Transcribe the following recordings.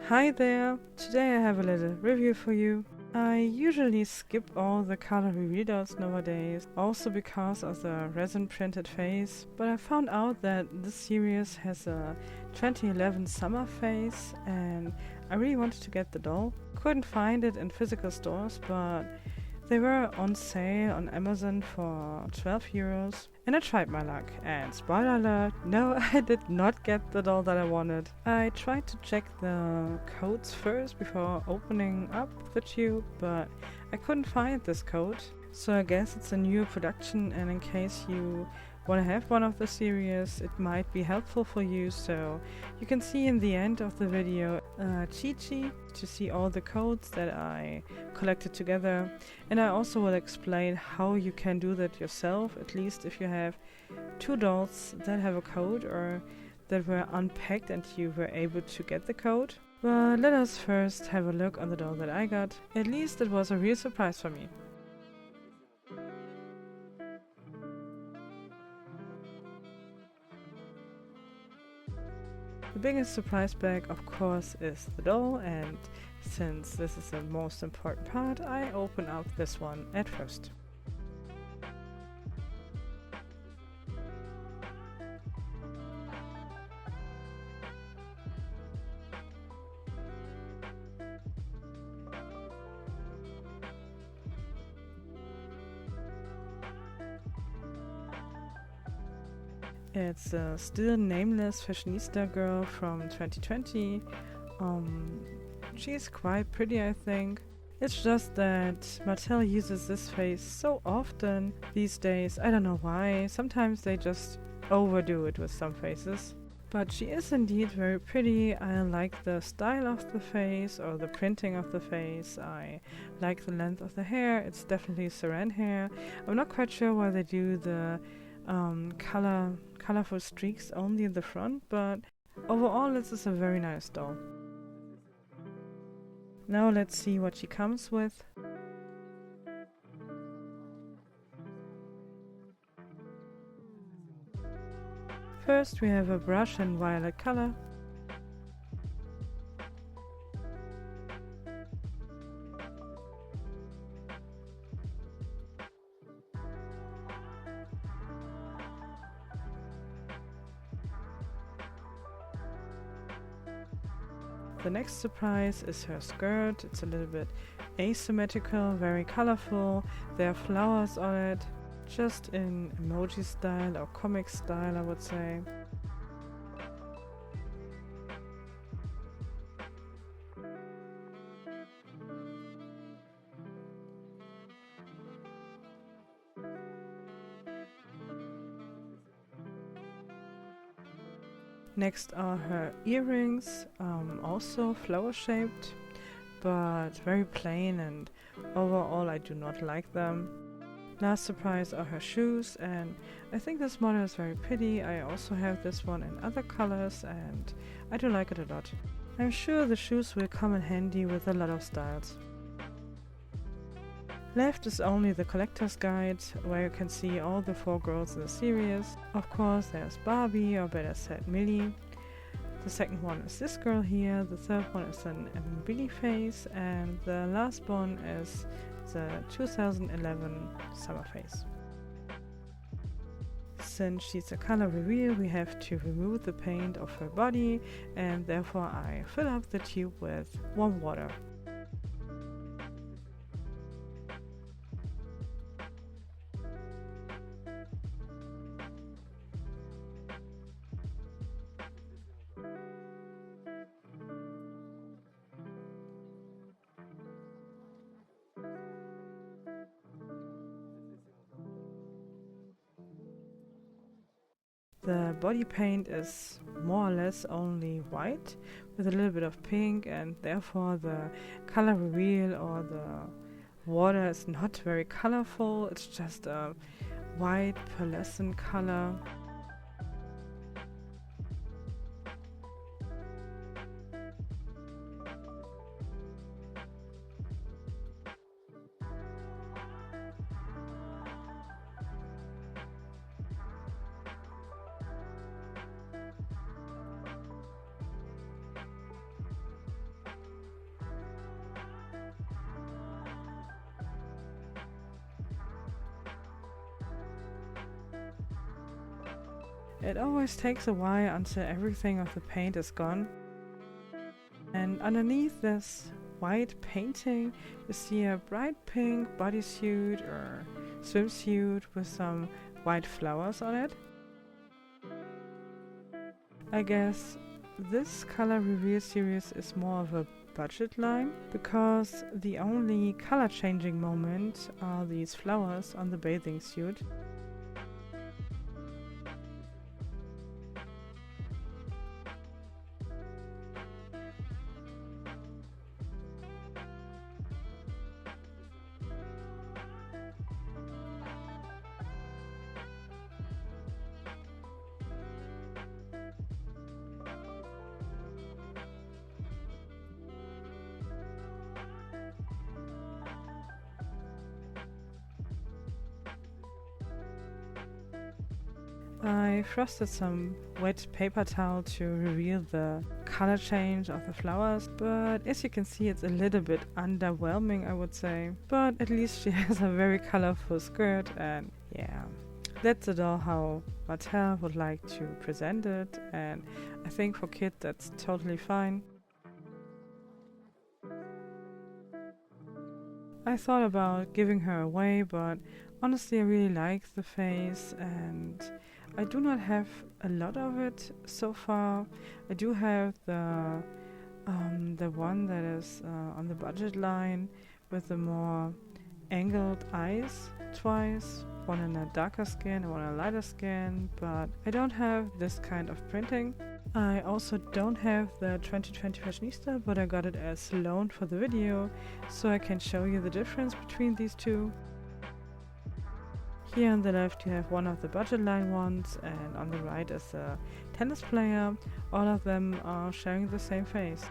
Hi there! Today I have a little review for you. I usually skip all the color reveal dolls nowadays, also because of the resin printed face, but I found out that this series has a 2011 summer face and I really wanted to get the doll. Couldn't find it in physical stores, but they were on sale on Amazon for 12 euros. And I tried my luck. And spoiler alert, no, I did not get the doll that I wanted. I tried to check the codes first before opening up the tube, but I couldn't find this code. So I guess it's a new production, and in case you want to have one of the series, it might be helpful for you. So you can see in the end of the video a cheat sheet to see all the codes that I collected together, and I also will explain how you can do that yourself, at least if you have two dolls that have a code or that were unpacked and you were able to get the code. But let us first have a look on the doll that I got. At least it was a real surprise for me. The biggest surprise bag, of course, is the doll, and since this is the most important part, I open up this one at first. It's a still nameless fashionista girl from 2020. She's quite pretty, I think. It's just that Mattel uses this face so often these days. I don't know why. Sometimes they just overdo it with some faces. But she is indeed very pretty. I like the style of the face or the printing of the face. I like the length of the hair. It's definitely saran hair. I'm not quite sure why they do the colorful streaks only in the front, but overall this is a very nice doll. Now let's see what she comes with. First we have a brush in violet color. The next surprise is her skirt. It's a little bit asymmetrical, very colorful. There are flowers on it, just in emoji style or comic style, I would say. Next are her earrings, also flower shaped, but very plain, and overall I do not like them. Last surprise are her shoes, and I think this model is very pretty. I also have this one in other colors and I do like it a lot. I'm sure the shoes will come in handy with a lot of styles. Left is only the collector's guide, where you can see all the 4 girls in the series. Of course there's Barbie, or better said Millie. The second one is this girl here, the third one is an Billy face, and the last one is the 2011 summer face. Since she's a color reveal, we have to remove the paint of her body, and therefore I fill up the tube with warm water. The body paint is more or less only white with a little bit of pink, and therefore the color reveal or the water is not very colorful. It's just a white pearlescent color. It always takes a while until everything of the paint is gone. And underneath this white painting, you see a bright pink bodysuit or swimsuit with some white flowers on it. I guess this color reveal series is more of a budget line because the only color changing moment are these flowers on the bathing suit. I frosted some wet paper towel to reveal the color change of the flowers, but as you can see it's a little bit underwhelming, I would say. But at least she has a very colorful skirt, and yeah, that's the doll how Mattel would like to present it, and I think for kids that's totally fine. I thought about giving her away, but honestly I really like the face and I do not have a lot of it so far. I do have the one that is on the budget line with the more angled eyes twice, one in a darker skin and one in a lighter skin, but I don't have this kind of printing. I also don't have the 2020 Fashionista, but I got it as loan for the video, so I can show you the difference between these two. Here on the left you have one of the budget line ones, and on the right is a tennis player. All of them are sharing the same face.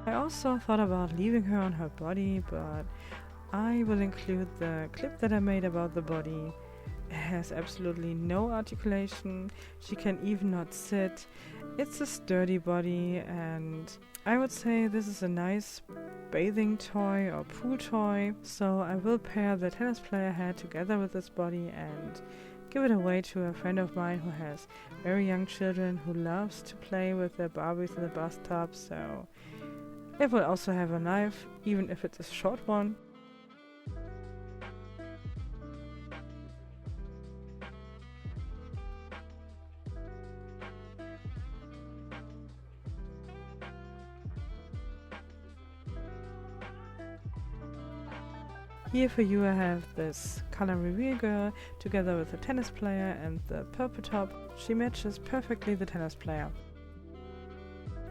I also thought about leaving her on her body, but I will include the clip that I made about the body. It has absolutely no articulation, she can even not sit. It's a sturdy body, and I would say this is a nice bathing toy or pool toy, so I will pair the tennis player head together with this body and give it away to a friend of mine who has very young children who loves to play with their Barbies in the bathtub, so it will also have a knife, even if it's a short one. Here for you I have this color reveal girl together with the tennis player and the purple top. She matches perfectly the tennis player.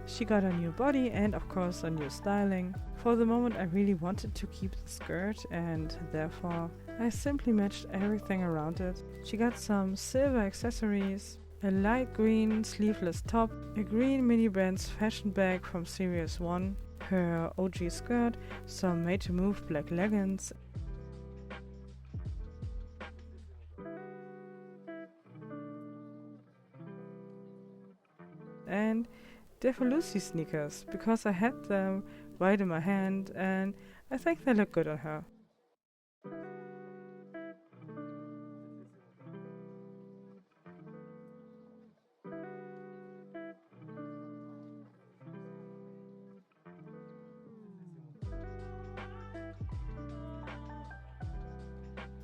She got a new body and of course a new styling. For the moment I really wanted to keep the skirt, and therefore I simply matched everything around it. She got some silver accessories, a light green sleeveless top, a green mini brands fashion bag from Series 1, her OG skirt, some made to move black leggings, and Lucy sneakers, because I had them right in my hand and I think they look good on her.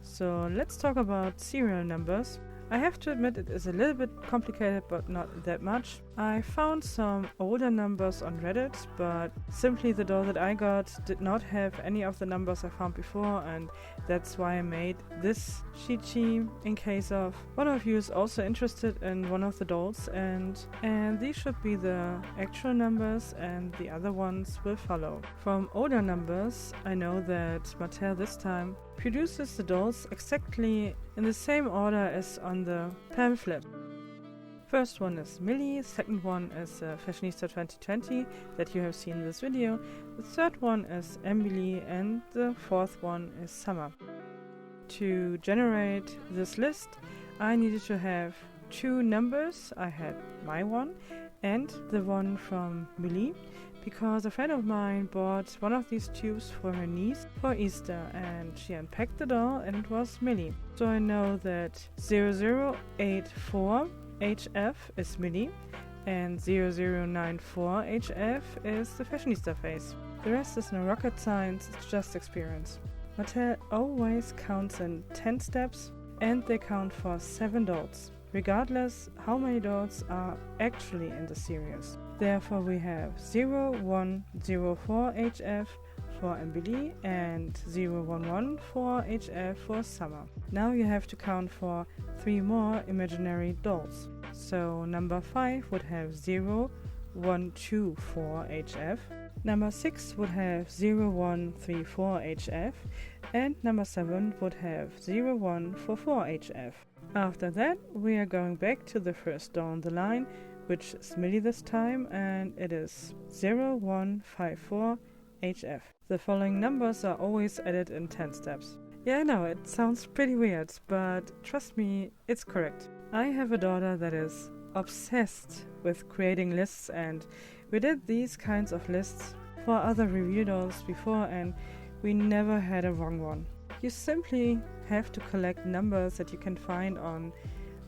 So let's talk about serial numbers. I have to admit it is a little bit complicated, but not that much. I found some older numbers on Reddit, but simply the doll that I got did not have any of the numbers I found before, and that's why I made this cheat sheet in case of one of you is also interested in one of the dolls, and these should be the actual numbers and the other ones will follow. From older numbers, I know that Mattel this time produces the dolls exactly in the same order as on the pamphlet. First one is Millie, second one is Fashionista 2020 that you have seen in this video, the third one is Emily, and the fourth one is Summer. To generate this list, I needed to have two numbers. I had my one and the one from Millie, because a friend of mine bought one of these tubes for her niece for Easter, and she unpacked the doll and it was Millie. So I know that 0084 HF is Millie, and 0094 HF is the fashionista face. The rest is no rocket science, it's just experience. Mattel always counts in 10 steps, and they count for 7 dolls, regardless how many dolls are actually in the series. Therefore we have 0104 HF for Emily and 011 for HF for Summer. Now you have to count for 3 more imaginary dolls. So number 5 would have 0124 HF, number 6 would have 0134 HF, and number 7 would have 0144 HF. After that, we are going back to the first doll on the line, which is Millie this time, and it is 0154 HF. The following numbers are always added in 10 steps. Yeah, I know, it sounds pretty weird, but trust me, it's correct. I have a daughter that is obsessed with creating lists, and we did these kinds of lists for other review dolls before, and we never had a wrong one. You simply have to collect numbers that you can find on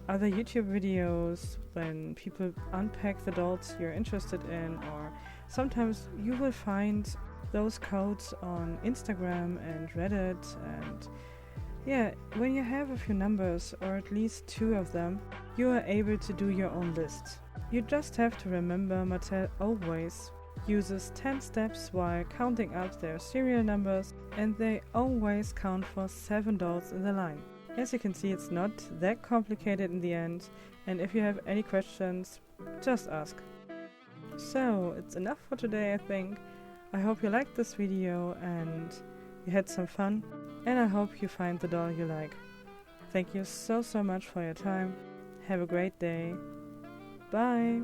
other YouTube videos when people unpack the dolls you're interested in, or sometimes you will find those codes on Instagram and Reddit. And yeah, when you have a few numbers, or at least 2 of them, you are able to do your own list. You just have to remember Mattel always uses 10 steps while counting up their serial numbers, and they always count for 7 dolls in the line. As you can see, it's not that complicated in the end, and if you have any questions, just ask. So, it's enough for today, I think. I hope you liked this video and you had some fun, and I hope you find the doll you like. Thank you so much for your time. Have a great day. Bye!